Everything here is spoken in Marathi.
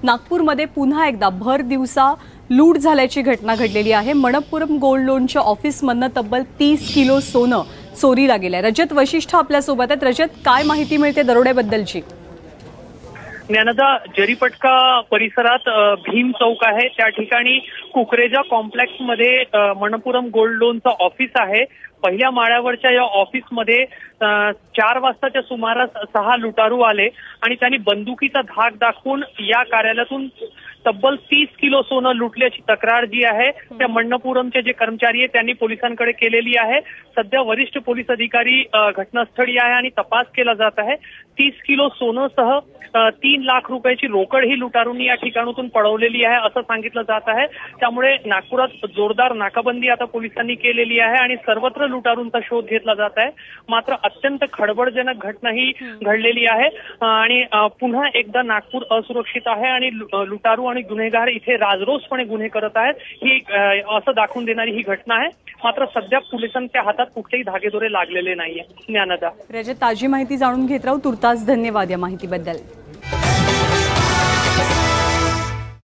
नागपूरमध्ये पुन्हा एकदा भर दिवसा लूट झाल्याची घटना घडलेली आहे। मणप्पुरम गोल्ड लोनच्या ऑफिसमधनं तब्बल 30 किलो सोनं चोरीला गेलंय। रजत वशिष्ठ आपल्यासोबत आहेत। रजत, काय माहिती मिळते दरोड्याबद्दलची? ज्ञानदा, जरीपटका परिसरात भीम चौक आहे, त्या ठिकाणी कुकरेजा कॉम्प्लेक्समध्ये मणप्पुरम गोल्ड लोनचं ऑफिस आहे। पहिल्या माळ्यावरच्या या ऑफिसमध्ये 4 वाजताच्या सुमारास 6 लुटारू आले आणि त्यांनी बंदुकीचा धाक दाखवून या कार्यालयातून तब्बल 30 किलो सोनं लुटल्याची तक्रार जी आहे त्या मणप्पुरमचे जे कर्मचारी आहेत त्यांनी पोलिसांकडे केलेली आहे। सध्या वरिष्ठ पोलीस अधिकारी घटनास्थळी आहे आणि तपास केला जात आहे। 30 किलो सोनंसह 3 लाख रुपयाची रोकड ही लुटारूंनी या ठिकाणातून पळवलेली आहे असं सांगितलं जात आहे। त्यामुळे नागपुरात जोरदार नाकाबंदी आता पोलिसांनी केलेली आहे आणि सर्वत्र लुटारूंचा शोध घेतला जात आहे। मात्र अत्यंत खळबळजनक घटना ही घडलेली आहे आणि पुन्हा एकदा नागपूर असुरक्षित आहे आणि लुटारू आणि गुन्हेगार इथे राजरोसपणे गुन्हे करत आहेत ही असं दाखवून देणारी ही घटना आहे। मात्र सध्या पोलिसांच्या हातात कुठलेही धागेदोरे लागलेले नाहीये। ज्ञानदा, रजत, ताजी माहिती जाणून घेत राहू। तुर्तास धन्यवाद या माहितीबद्दल।